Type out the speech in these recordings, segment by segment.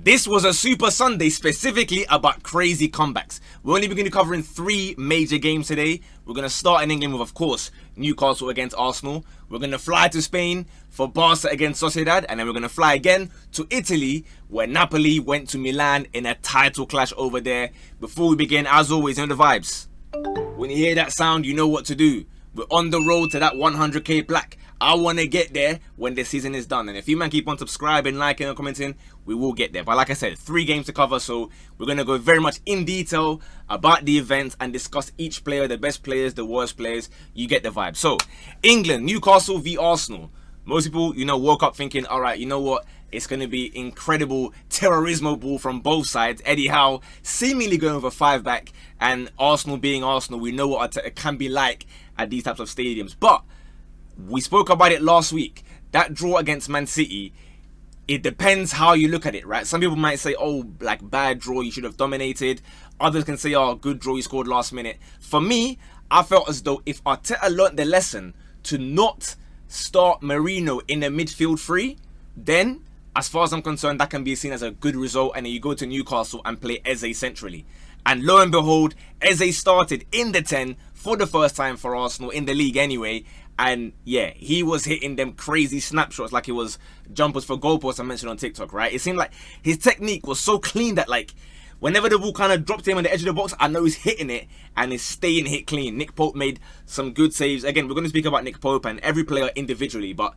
This was a Super Sunday specifically about crazy comebacks. We're only going to be covering 3 major games today. We're going to start in England with, of course, Newcastle against Arsenal. We're going to fly to Spain for Barca against Sociedad. And then we're going to fly again to Italy, where Napoli went to Milan in a title clash over there. Before we begin, as always, you know the vibes. When you hear that sound, you know what to do. We're on the road to that 100k plaque. I want to get there when the season is done. And if you man keep on subscribing, liking and commenting, we will get there. But like I said, 3 games to cover. So we're going to go very much in detail about the events and discuss each player, the best players, the worst players. You get the vibe. So England, Newcastle v Arsenal. Most people, woke up thinking, all right, you know what? It's going to be incredible terrorismo ball from both sides. Eddie Howe seemingly going with a 5-back, and Arsenal being Arsenal, we know what it can be like at these types of stadiums. But we spoke about it last week. That draw against Man City, it depends how you look at it, right? Some people might say, oh, like bad draw, you should have dominated. Others can say, oh, good draw, you scored last minute. For me, I felt as though if Arteta learnt the lesson to not start Marino in the midfield 3, then as far as I'm concerned, that can be seen as a good result. And then you go to Newcastle and play Eze centrally. And lo and behold, Eze started in the 10 for the first time for Arsenal in the league anyway. And yeah, he was hitting them crazy snapshots like it was jumpers for goalposts I mentioned on TikTok, right? It seemed like his technique was so clean that like whenever the ball kind of dropped him on the edge of the box, I know he's hitting it and he's staying hit clean. Nick Pope made some good saves. Again, we're going to speak about Nick Pope and every player individually, but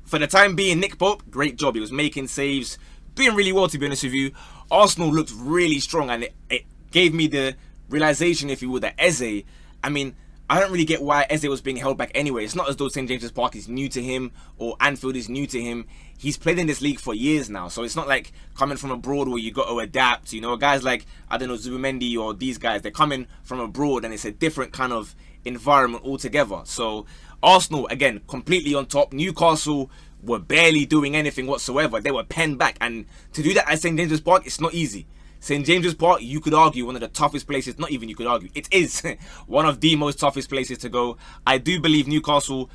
for the time being, Nick Pope, great job. He was making saves, doing really well, to be honest with you. Arsenal looked really strong, and it gave me the realization, if you will, that Eze, I mean, I don't really get why Eze was being held back anyway. It's not as though St. James's Park is new to him or Anfield is new to him. He's played in this league for years now, so it's not like coming from abroad where you got to adapt. Guys like, I don't know, Zubimendi or these guys, they're coming from abroad and it's a different kind of environment altogether. So Arsenal, again, completely on top. Newcastle were barely doing anything whatsoever. They were penned back, and to do that at St. James's Park, it's not easy. St. James's Park, you could argue, one of the toughest places, not even you could argue, it is one of the most toughest places to go. I do believe Newcastle,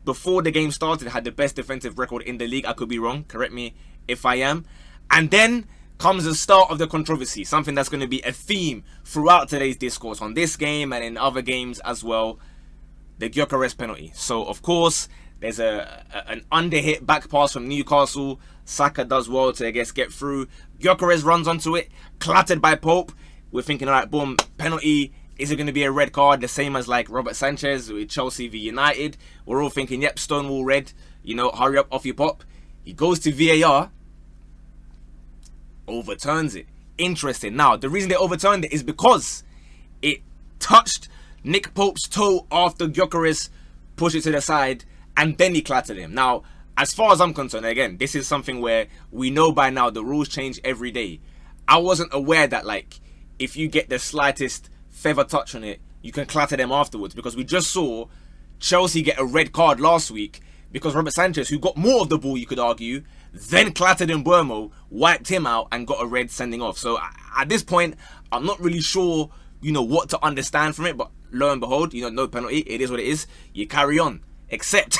before the game started, had the best defensive record in the league. I could be wrong, correct me if I am. And then comes the start of the controversy, something that's going to be a theme throughout today's discourse on this game and in other games as well, the Gyökeres penalty. So, of course, there's an underhit back pass from Newcastle. Saka does well to, I guess, get through. Gyökeres runs onto it, clattered by Pope. We're thinking, all right, boom, penalty. Is it going to be a red card? The same as like Robert Sanchez with Chelsea v United. We're all thinking, yep, Stonewall red. Hurry up, off you pop. He goes to VAR, overturns it. Interesting. Now, the reason they overturned it is because it touched Nick Pope's toe after Gyökeres pushed it to the side, and then he clattered him. Now, as far as I'm concerned, again, this is something where we know by now the rules change every day. I wasn't aware that, like, if you get the slightest feather touch on it, you can clatter them afterwards, because we just saw Chelsea get a red card last week because Robert Sanchez, who got more of the ball, you could argue, then clattered Mbeumo, wiped him out, and got a red sending off. So at this point, I'm not really sure, what to understand from it, but lo and behold, no penalty. It is what it is. You carry on. Except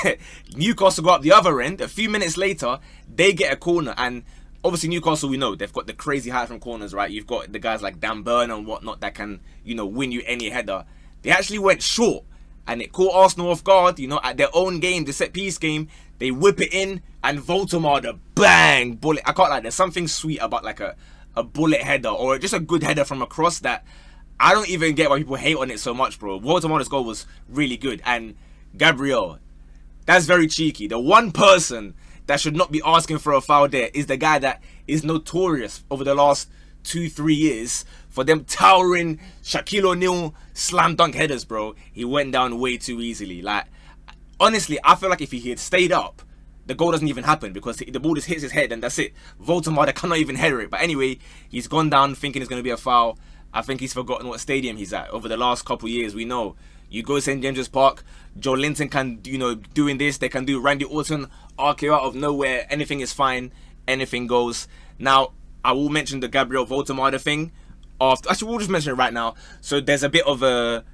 Newcastle go up the other end. A few minutes later, they get a corner. And obviously Newcastle, we know, they've got the crazy height from corners, right? You've got the guys like Dan Burn and whatnot that can, win you any header. They actually went short. And it caught Arsenal off guard, at their own game, the set-piece game. They whip it in, and Voldemort, the bang, bullet. I can't lie, there's something sweet about like a bullet header or just a good header from across that I don't even get why people hate on it so much, bro. Voldemort's goal was really good. And Gabriel, that's very cheeky. The one person that should not be asking for a foul there is the guy that is notorious over the last 2-3 years for them towering Shaquille O'Neal slam dunk headers, bro. He went down way too easily. Like, honestly, I feel like if he had stayed up, the goal doesn't even happen because the ball just hits his head and that's it. Voldemort cannot even header it. But anyway, he's gone down thinking it's going to be a foul. I think he's forgotten what stadium he's at. Over the last couple of years, we know. You go to St. James's Park, Joe Linton can, doing this. They can do Randy Orton, RKO out of nowhere. Anything is fine. Anything goes. Now, I will mention the Gabriel Voldemort thing. Actually, we'll just mention it right now. So there's a bit of a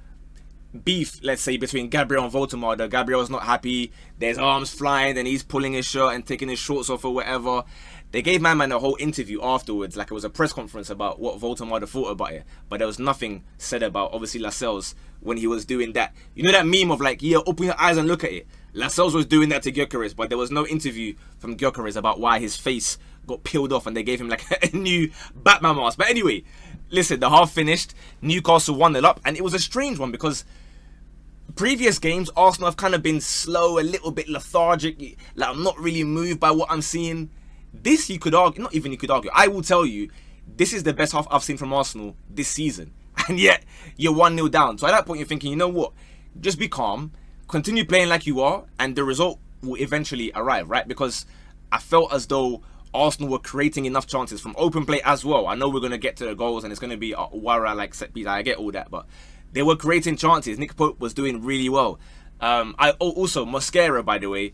beef, let's say, between Gabriel and Voldemort. Gabriel's not happy. There's arms flying and he's pulling his shirt and taking his shorts off or whatever. They gave my man a whole interview afterwards, like it was a press conference about what Voldemort thought about it. But there was nothing said about, obviously, Lascelles when he was doing that. You know that meme of like, yeah, open your eyes and look at it? Lascelles was doing that to Gyökeres, but there was no interview from Gyökeres about why his face got peeled off and they gave him like a new Batman mask. But anyway, listen, the half finished. Newcastle 1-0 up, and it was a strange one because previous games, Arsenal have kind of been slow, a little bit lethargic. Like, I'm not really moved by what I'm seeing. This, you could argue, not even you could argue, I will tell you, this is the best half I've seen from Arsenal this season. And yet, you're 1-0 down. So at that point, you're thinking, you know what? Just be calm, continue playing like you are, and the result will eventually arrive, right? Because I felt as though Arsenal were creating enough chances from open play as well. I know we're going to get to the goals, and it's going to be a Wara like set piece. I get all that, but they were creating chances. Nick Pope was doing really well. Also, Mosquera, by the way,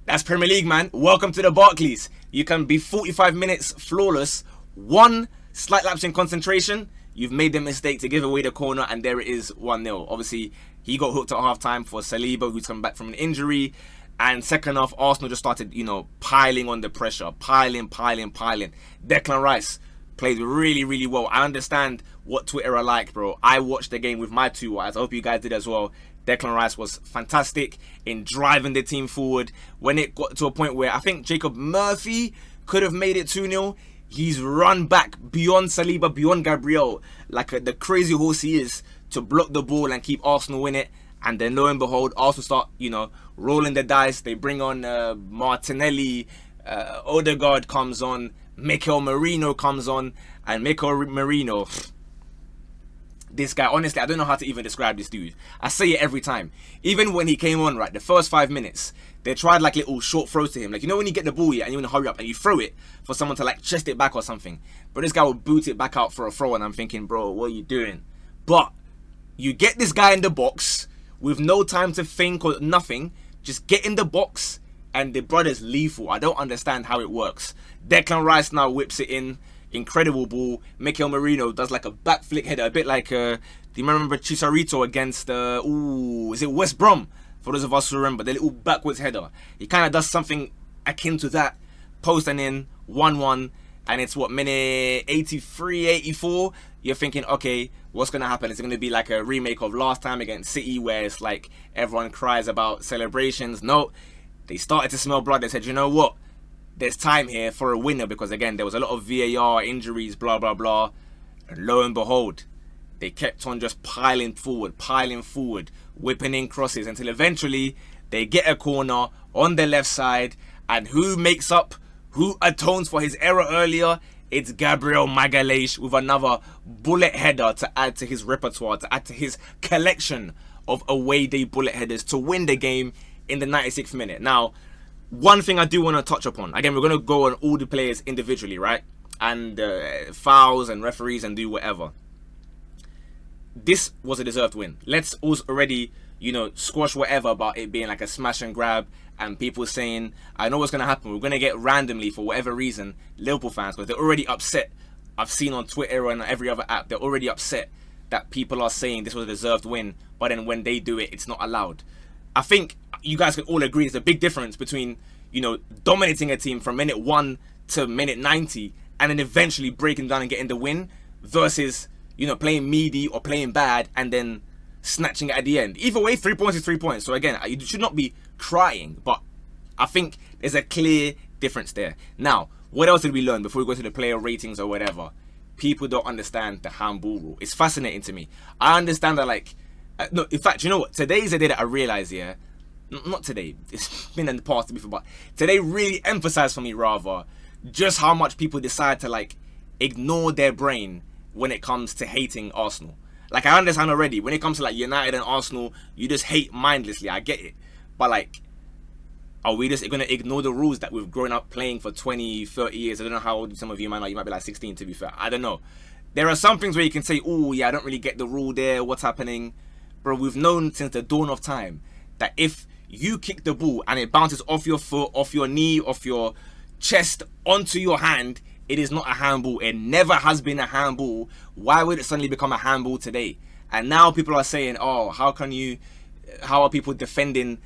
that's Premier League, man. Welcome to the Barclays. You can be 45 minutes flawless. One slight lapse in concentration, you've made the mistake to give away the corner, and there it is, 1-0. Obviously, he got hooked at half-time for Saliba, who's come back from an injury. And second half, Arsenal just started, piling on the pressure. Piling. Declan Rice played really, really well. I understand what Twitter are like, bro. I watched the game with my two eyes. I hope you guys did as well. Declan Rice was fantastic in driving the team forward. When it got to a point where I think Jacob Murphy could have made it 2-0, he's run back beyond Saliba, beyond Gabriel, like the crazy horse he is, to block the ball and keep Arsenal in it. And then lo and behold, Arsenal start, rolling the dice. They bring on Martinelli, Odegaard comes on, Mikel Merino comes on, and Mikel Merino, this guy, honestly, I don't know how to even describe this dude. I say it every time. Even when he came on, right, the first 5 minutes, they tried like little short throws to him. Like, when you get the ball here and you want to hurry up and you throw it for someone to like chest it back or something. But this guy will boot it back out for a throw, and I'm thinking, bro, what are you doing? But you get this guy in the box with no time to think or nothing. Just get in the box and the brother's lethal. I don't understand how it works. Declan Rice now whips it in. Incredible ball. Mikel Merino does like a back flick header, a bit like do you remember Chicharito against is it West Brom? For those of us who remember, the little backwards header. He kind of does something akin to that. Post and in, 1-1, and it's what, minute 83, 84? You're thinking, okay, what's gonna happen? Is it gonna be like a remake of last time against City, where it's like everyone cries about celebrations? No, they started to smell blood. They said, you know what? There's time here for a winner, because again, there was a lot of VAR injuries, blah, blah, blah. And lo and behold, they kept on just piling forward, whipping in crosses until eventually they get a corner on the left side. And who atones for his error earlier? It's Gabriel Magalhaes with another bullet header to add to his repertoire, to add to his collection of away day bullet headers to win the game in the 96th minute. Now, one thing I do want to touch upon, again, we're going to go on all the players individually, right? And fouls and referees and do whatever. This was a deserved win. Let's also already, squash whatever about it being like a smash and grab and people saying, I know what's going to happen. We're going to get randomly, for whatever reason, Liverpool fans, because they're already upset. I've seen on Twitter and every other app, they're already upset that people are saying this was a deserved win, but then when they do it, it's not allowed. I think you guys can all agree there's a big difference between, dominating a team from minute 1 to minute 90 and then eventually breaking down and getting the win versus, playing meaty or playing bad and then snatching it at the end. Either way, 3 points is 3 points. So again, you should not be crying, but I think there's a clear difference there. Now, what else did we learn before we go to the player ratings or whatever? People don't understand the handball rule. It's fascinating to me. I understand that, no, in fact, you know what? Today's the day that I realized, not today, it's been in the past before, but today really emphasized for me, rather, just how much people decide to, ignore their brain when it comes to hating Arsenal. I understand already, when it comes to, United and Arsenal, you just hate mindlessly. I get it. But, are we just going to ignore the rules that we've grown up playing for 20, 30 years? I don't know how old some of you might be. You might be 16, to be fair. I don't know. There are some things where you can say, oh, yeah, I don't really get the rule there. What's happening? Bro, we've known since the dawn of time that if you kick the ball and it bounces off your foot, off your knee, off your chest, onto your hand, it is not a handball. It never has been a handball. Why would it suddenly become a handball today? And now people are saying, oh, how are people defending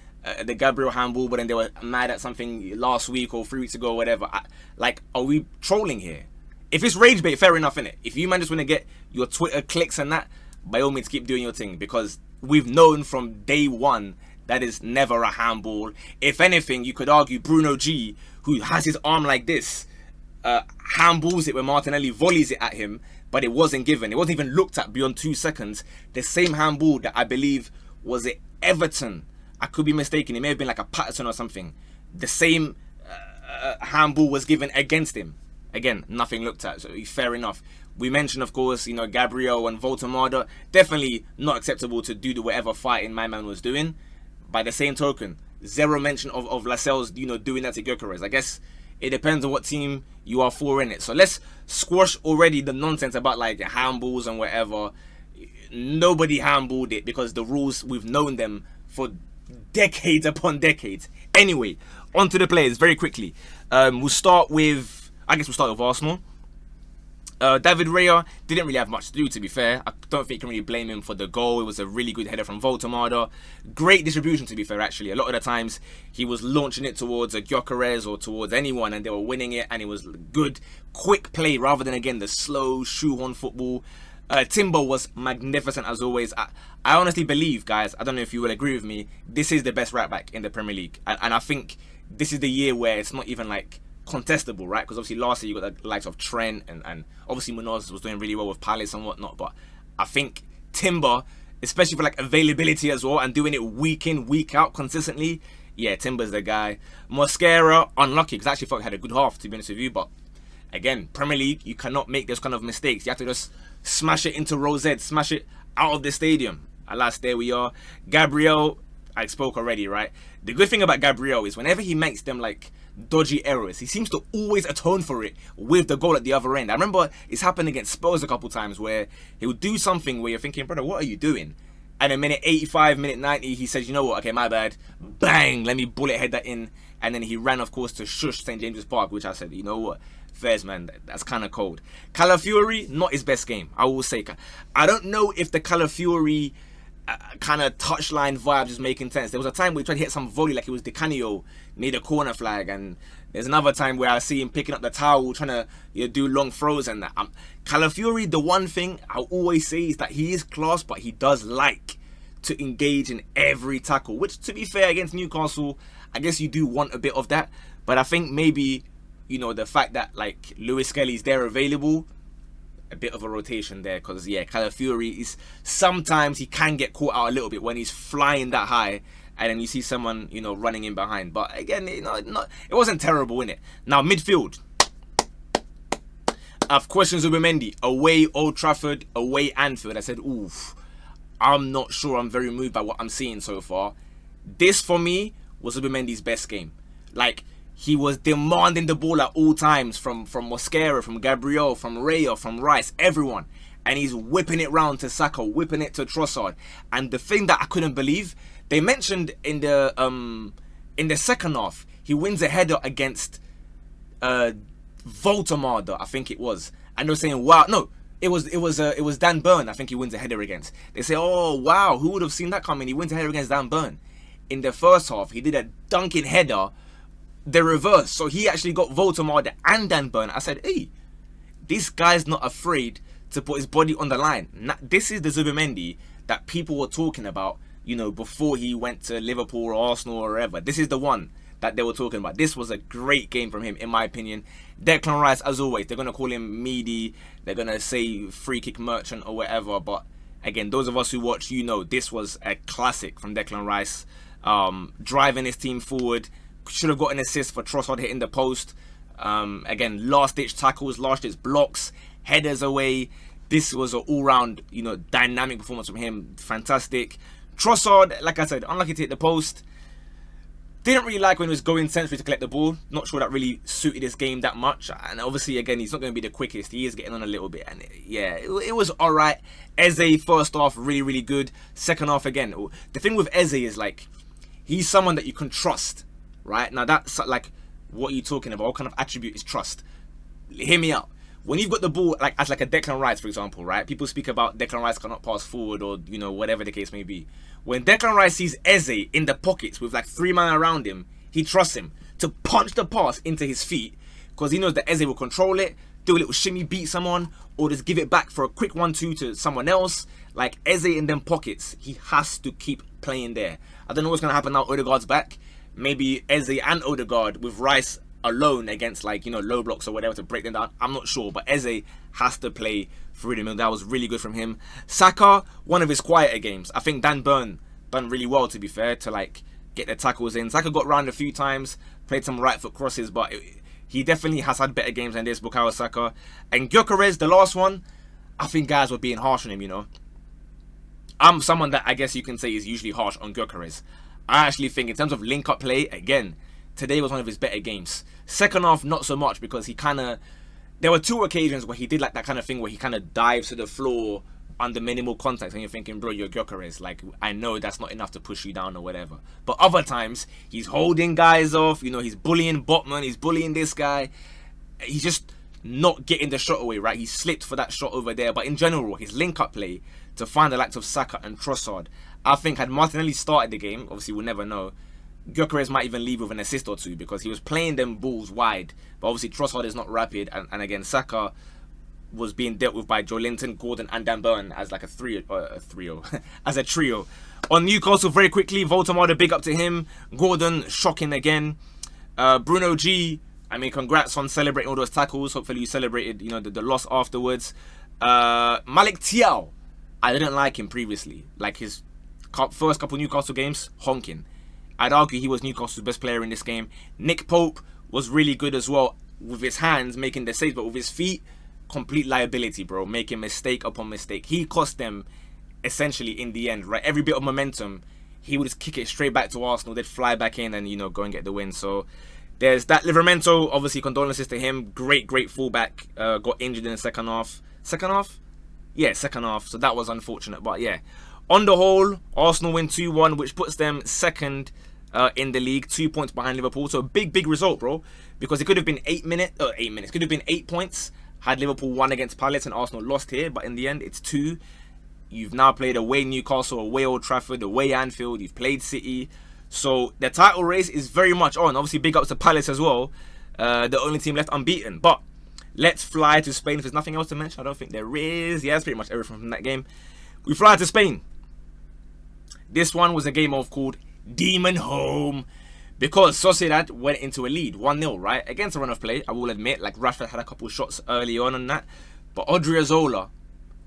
the Gabriel handball, but then they were mad at something last week or 3 weeks ago or whatever. Like, are we trolling here? If it's rage bait, fair enough, innit? If you man just want to get your Twitter clicks and that, by all means keep doing your thing, because we've known from day one that is never a handball. If anything, you could argue Bruno G, who has his arm like this, handballs it when Martinelli volleys it at him, but it wasn't given. It wasn't even looked at beyond 2 seconds. The same handball that I believe was at Everton. I could be mistaken. It may have been like a Patterson or something. The same handball was given against him. Again, nothing looked at, so fair enough. We mentioned, of course, Gabriel and Voltemada. Definitely not acceptable to do the whatever fighting my man was doing. By the same token, zero mention of Lascelles, doing that to Gyökeres. I guess it depends on what team you are for in it. So let's squash already the nonsense about like handballs and whatever. Nobody handballed it because the rules, we've known them for decades upon decades. Anyway, on to the players very quickly. We'll start with Arsenal. David Raya didn't really have much to do, to be fair. I don't think you can really blame him for the goal. It was a really good header from Voltemada. Great distribution, to be fair, actually. A lot of the times he was launching it towards a Gyökeres or towards anyone and they were winning it, and it was good, quick play rather than, again, the slow shoehorn football. Timber was magnificent as always. I honestly believe, guys, I don't know if you will agree with me, this is the best right back in the Premier League. And I think this is the year where it's not even like contestable, right? Because obviously last year you got the likes of Trent and obviously Munoz was doing really well with Palace and whatnot, but I think Timber, especially for like availability as well and doing it week in, week out consistently, yeah, Timber's the guy. Mosquera, unlucky, because I actually thought he had a good half, to be honest with you, but again, Premier League, you cannot make those kind of mistakes. You have to just smash it into Rosette, smash it out of the stadium. Alas, there we are. Gabriel, I spoke already, right? The good thing about Gabriel is whenever he makes them like dodgy errors, he seems to always atone for it with the goal at the other end. I remember it's happened against Spurs a couple times where he'll do something where you're thinking, brother, what are you doing? And in minute 85, minute 90, he says, you know what, okay, my bad. Bang, let me bullet head that in. And then he ran, of course, to shush St. James's Park, which I said, you know what, fairs, man, that's kind of cold. Calafiori, not his best game, I will say. I don't know if the Calafiori kind of touchline vibe is making sense. There was a time where he tried to hit some volley like it was Di Canio near the corner flag, and there's another time where I see him picking up the towel trying to do long throws and that. Calafiori, the one thing I'll always say is that he is class, but he does like to engage in every tackle, which, to be fair, against Newcastle, I guess you do want a bit of that. But I think maybe, the fact that like Lewis Skelly's there available, a bit of a rotation there, because yeah, Calafiori is sometimes he can get caught out a little bit when he's flying that high, and then you see someone running in behind. But again, it wasn't terrible, innit? Now midfield, I've questioned Zubimendi. Away Old Trafford, away Anfield. I said, oof, I'm not sure I'm very moved by what I'm seeing so far. This for me was Zubimendi's best game. Like, he was demanding the ball at all times from Mosquera, from Gabriel, from Raya, from Rice, everyone. And he's whipping it round to Saka, whipping it to Trossard. And the thing that I couldn't believe, they mentioned in the second half, he wins a header against Voltemada, I think it was. And they were saying, wow, no, it was Dan Burn, I think he wins a header against. They say, oh, wow, who would have seen that coming? He wins a header against Dan Burn. In the first half, he did a dunking header, the reverse. So he actually got Voltemada and Dan Burn. I said, hey, this guy's not afraid to put his body on the line. Now, this is the Zubimendi that people were talking about, before he went to Liverpool or Arsenal or wherever. This is the one that they were talking about. This was a great game from him, in my opinion. Declan Rice, as always, they're going to call him meaty. They're going to say free kick merchant or whatever. But again, those of us who watch, this was a classic from Declan Rice. Driving his team forward. Should have got an assist for Trossard hitting the post. Again, last-ditch tackles, last-ditch blocks, headers away. This was an all-round, dynamic performance from him. Fantastic. Trossard, like I said, unlucky to hit the post. Didn't really like when he was going centrally to collect the ball. Not sure that really suited his game that much. And obviously, again, he's not going to be the quickest. He is getting on a little bit. And yeah, it was all right. Eze, first half, really, really good. Second half, again. The thing with Eze is, like, he's someone that you can trust. Right? Now, that's like, what are you talking about? What kind of attribute is trust? Hear me out. when you've got the ball, like as like a Declan Rice, for example, right? People speak about Declan Rice cannot pass forward, or whatever the case may be. When Declan Rice sees Eze in the pockets with like 3 men around him, he trusts him to punch the pass into his feet because he knows that Eze will control it, do a little shimmy, beat someone, or just give it back for a quick 1-2 to someone else. Like Eze in them pockets, he has to keep playing there. I don't know what's gonna happen now. Odegaard's back. Maybe Eze and Odegaard with Rice alone against low blocks or whatever to break them down. I'm not sure, but Eze has to play through the middle. That was really good from him. Saka, one of his quieter games. I think Dan Burn done really well, to be fair, to like get the tackles in. Saka got round a few times, played some right foot crosses, but he definitely has had better games than this, Bukayo Saka. And Gyökeres, the last one, I think guys were being harsh on him, I'm someone that I guess you can say is usually harsh on Gyökeres. I actually think in terms of link-up play, again, today was one of his better games. Second half, not so much, because he kind of... There were 2 occasions where he did like that kind of thing where he kind of dives to the floor under minimal contact, and you're thinking, bro, you're Gyökeres. Like, I know that's not enough to push you down or whatever. But other times, he's holding guys off. He's bullying Botman. He's bullying this guy. He's just not getting the shot away, right? He slipped for that shot over there. But in general, his link-up play to find the likes of Saka and Trossard, I think had Martinelli started the game, obviously we'll never know, Gyökeres might even leave with an assist or 2 because he was playing them balls wide. But obviously Trossard is not rapid, and again Saka was being dealt with by Joelinton, Gordon and Dan Burn as like a trio. As a trio. On Newcastle, very quickly, Voldemort, big up to him. Gordon, shocking again. Bruno G, I mean, congrats on celebrating all those tackles. Hopefully you celebrated, the loss afterwards. Malik Thiaw, I didn't like him previously. Like his first couple Newcastle games, honking. I'd argue he was Newcastle's best player in this game. Nick Pope was really good as well with his hands, making the saves, but with his feet, complete liability, bro. Making mistake upon mistake. He cost them essentially in the end, right? Every bit of momentum, he would just kick it straight back to Arsenal. They'd fly back in and, go and get the win. So there's that. Livramento, obviously condolences to him. Great fullback. Got injured in the second half. Second half? Yeah, second half. So that was unfortunate. But yeah, on the whole, Arsenal win 2-1, which puts them second in the league, 2 points behind Liverpool. So a big result, bro. Because it could have been 8 minutes. Could have been 8 points had Liverpool won against Palace and Arsenal lost here. But in the end, it's 2. You've now played away Newcastle, away Old Trafford, away Anfield. You've played City. So the title race is very much on. Obviously, big ups to Palace as well. The only team left unbeaten. But let's fly to Spain. If there's nothing else to mention, I don't think there is. Yeah, that's pretty much everything from that game. We fly to Spain. This one was a game called Demon Home, because Sociedad went into a lead 1-0, right? Against a run of play, I will admit. Like Rashford had a couple shots early on that. But Odriozola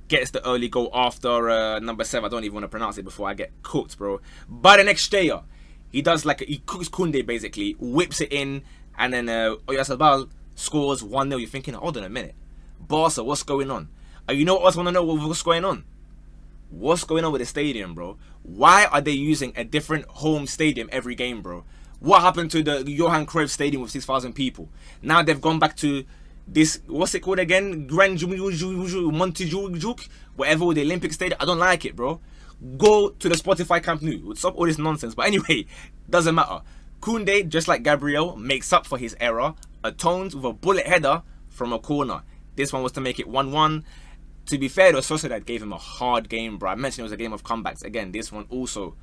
gets the early goal after number 7. I don't even want to pronounce it before I get cooked, bro. But the next day, he does he cooks Koundé basically, whips it in, and then Oyarzabal scores 1-0. You're thinking, hold on a minute, Barca, what's going on? You know what else want to know what's going on? What's going on with the stadium, bro? Why are they using a different home stadium every game, bro? What happened to the Johan Cruyff Stadium with 6,000 people? Now they've gone back to this, what's it called again? Montjuic, whatever, with the Olympic Stadium. I don't like it, bro. Go to the Spotify Camp Nou. Stop all this nonsense. But anyway, doesn't matter. Koundé, just like Gabriel, makes up for his error, atones with a bullet header from a corner. This one was to make it 1-1. To be fair, though, Sociedad gave him a hard game, bro. I mentioned it was a game of comebacks. Again, this one also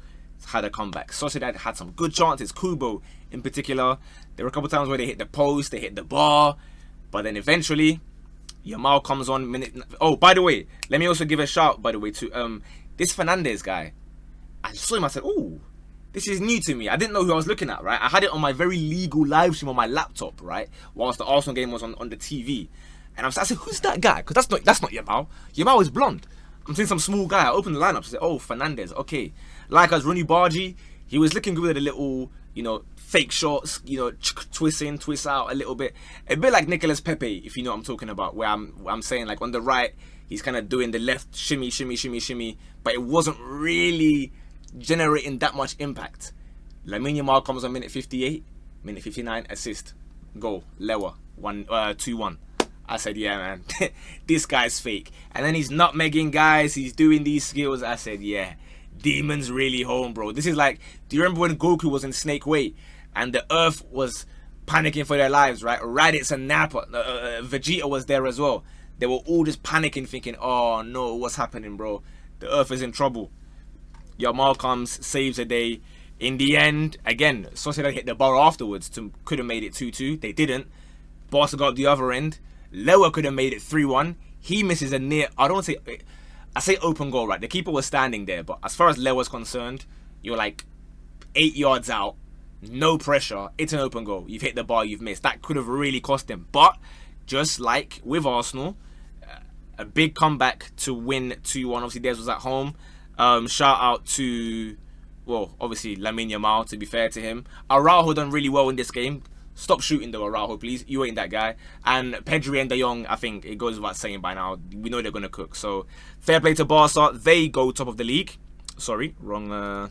had a comeback. Sociedad had some good chances. Kubo, in particular. There were a couple times where they hit the post, they hit the bar. But then eventually, Yamal comes on minute... Oh, by the way, let me also give a shout, by the way, to this Fernandez guy. I saw him, I said, oh, this is new to me. I didn't know who I was looking at, right? I had it on my very legal live stream on my laptop, right? Whilst the Arsenal game was on the TV. And I said, who's that guy? Because that's not Yamal. Yamal is blonde. I'm seeing some small guy. I opened the lineup. I said, oh, Fernandez. Okay. Like as Rooney Bargy, he was looking good with a little, fake shots, twist in, twist out a little bit. A bit like Nicolas Pepe, if you know what I'm talking about, where I'm saying like on the right, he's kind of doing the left shimmy, but it wasn't really generating that much impact. Lamine Yamal comes on minute 58, minute 59, assist, goal, Lewa, 2-1. I said, yeah, man, this guy's fake. And then he's nutmegging guys, he's doing these skills. I said, yeah, Demon's really home, bro. This is like, do you remember when Goku was in Snake Way and the earth was panicking for their lives, right? Raditz and Napa, Vegeta was there as well. They were all just panicking, thinking, oh no, what's happening, bro? The Earth is in trouble. Yamal comes, saves the day. In the end, again, Sociedad hit the bar afterwards. Could have made it 2-2. They didn't. Barca got up the other end. Lewa could have made it 3-1. He misses a near, I say open goal, right? The keeper was standing there, but as far as Lewa's concerned, you're like 8 yards out, no pressure, it's an open goal. You've hit the bar, you've missed. That could have really cost him. But just like with Arsenal, a big comeback to win 2-1. Obviously, theirs was at home. Shout out to, well, obviously Amenyah, to be fair to him. Araujo done really well in this game. Stop shooting though, Araujo, please. You ain't that guy. And Pedri and De Jong, I think it goes without saying by now. We know they're going to cook. So, fair play to Barca. They go top of the league. Sorry, wrong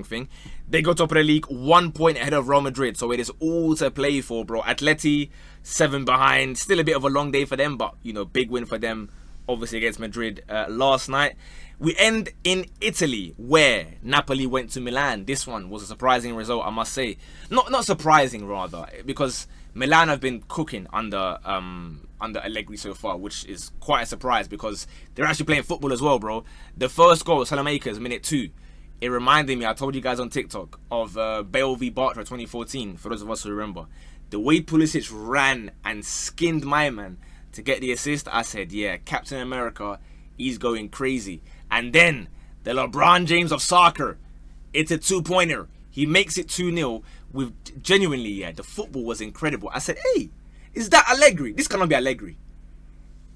thing. They go top of the league, 1 point ahead of Real Madrid. So, it is all to play for, bro. Atleti, 7 behind. Still a bit of a long day for them, but, you know, big win for them, obviously, against Madrid last night. We end in Italy, where Napoli went to Milan. This one was a surprising result, I must say. Not surprising, rather, because Milan have been cooking under Allegri so far, which is quite a surprise because they're actually playing football as well, bro. The first goal, Salamakers, minute 2. It reminded me, I told you guys on TikTok, of Bale v Barca 2014, for those of us who remember. The way Pulisic ran and skinned my man to get the assist, I said, yeah, Captain America, he's going crazy. And then, the LeBron James of soccer, it's a 2-pointer. He makes it 2-0 with, genuinely, yeah, the football was incredible. I said, hey, is that Allegri? This cannot be Allegri.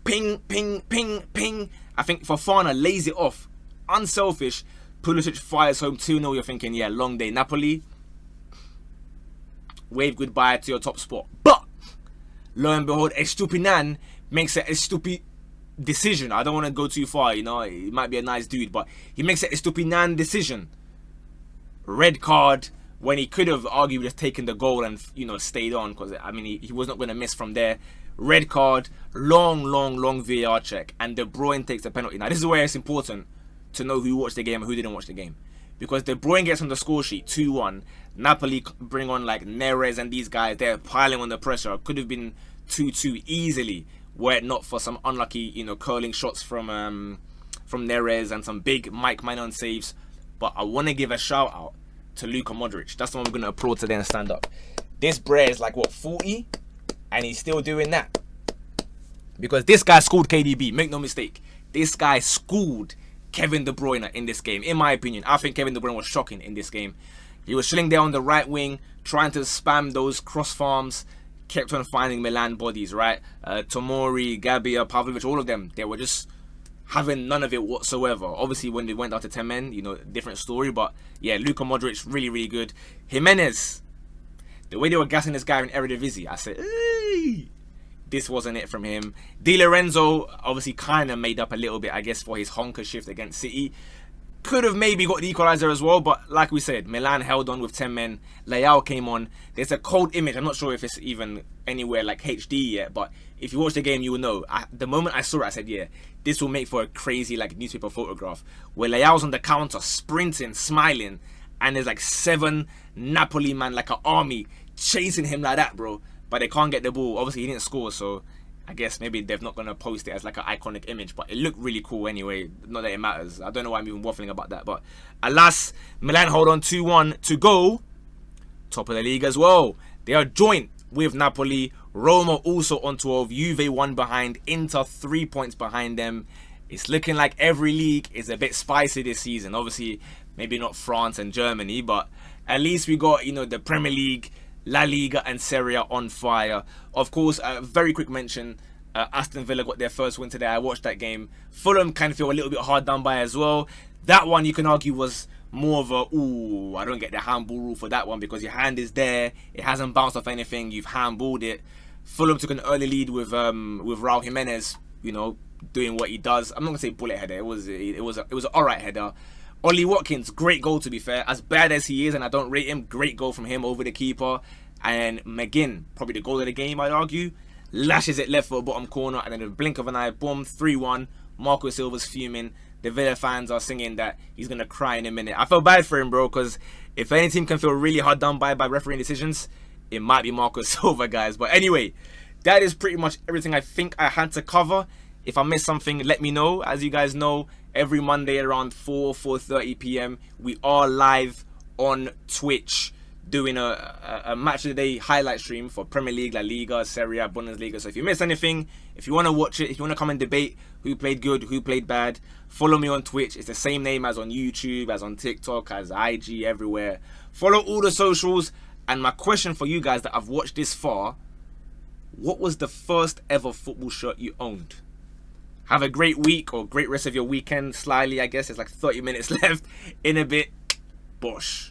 Ping, ping, ping, ping. I think Fofana lays it off. Unselfish. Pulisic fires home 2-0. You're thinking, yeah, long day. Napoli, wave goodbye to your top spot. But, lo and behold, Estupinan makes it a stupid decision. I don't want to go too far, you know. He might be a nice dude, but he makes it a Estupinan decision. Red card when he could have arguably just taken the goal and, you know, stayed on, because I mean he was not going to miss from there. Red card, long VAR check, and De Bruyne takes the penalty. Now this is where it's important to know who watched the game and who didn't watch the game, because De Bruyne gets on the score sheet 2-1. Napoli bring on like Neres and these guys. They're piling on the pressure. Could have been 2-2 easily, were it not for some unlucky, you know, curling shots from Neres and some big Mike Maignan saves. But I want to give a shout out to Luka Modric. That's the one we're going to applaud today and stand up. This Brer is like, what, 40? And he's still doing that. Because this guy schooled KDB, make no mistake. This guy schooled Kevin De Bruyne in this game. In my opinion, I think Kevin De Bruyne was shocking in this game. He was chilling there on the right wing, trying to spam those cross farms. Kept on finding Milan bodies, right? Tomori, Gabbia, Pavlovic, all of them. They were just having none of it whatsoever. Obviously, when they went out to 10 men, you know, different story. But yeah, Luka Modric, really good. Jimenez, the way they were gassing this guy in Eredivisie, I said, hey, this wasn't it from him. Di Lorenzo, obviously, kind of made up a little bit, I guess, for his honker shift against City. Could have maybe got the equalizer as well, but like we said, Milan held on with 10 men. Leao came on. There's a cold image. I'm not sure if it's even anywhere like HD yet, but if you watch the game, you will know. The moment I saw it, I said, yeah, this will make for a crazy like newspaper photograph where Leao's on the counter, sprinting, smiling, and there's like 7 Napoli man, like an army, chasing him like that, bro. But they can't get the ball. Obviously, he didn't score, so I guess maybe they're not going to post it as like an iconic image, but it looked really cool anyway. Not that it matters. I don't know why I'm even waffling about that, but alas, Milan hold on 2-1 to go top of the league as well. They are joint with Napoli. Roma also on 12. Juve 1 behind. Inter 3 points behind them. It's looking like every league is a bit spicy this season. Obviously, maybe not France and Germany, but at least we got, you know, the Premier League, La Liga and Serie A on fire. Of course, a very quick mention, Aston Villa got their first win today. I watched that game. Fulham kind of feel a little bit hard done by as well. That one you can argue was more of a, ooh, I don't get the handball rule for that one because your hand is there. It hasn't bounced off anything. You've handballed it. Fulham took an early lead with Raul Jimenez, you know, doing what he does. I'm not going to say bullet header. It was an alright header. Ollie Watkins, great goal to be fair. As bad as he is, and I don't rate him, great goal from him over the keeper. And McGinn, probably the goal of the game, I'd argue, lashes it left foot bottom corner, and then in the blink of an eye, boom, 3-1. Marco Silva's fuming. The Villa fans are singing that he's going to cry in a minute. I feel bad for him, bro, because if any team can feel really hard done by refereeing decisions, It might be Marco Silva, guys. But anyway, that is pretty much everything I think I had to cover. If I missed something, let me know. As you guys know, every Monday around 4:30 p.m. we are live on Twitch doing a match of the day highlight stream for Premier League, La Liga, Serie A, Bundesliga. So if you miss anything, if you want to watch it, if you want to come and debate who played good, who played bad, follow me on Twitch. It's the same name as on YouTube, as on TikTok, as IG, everywhere. Follow all the socials. And my question for you guys that have watched this far, what was the first ever football shirt you owned? Have a great week or great rest of your weekend. Slyly, I guess. It's like 30 minutes left. In a bit. Bosh.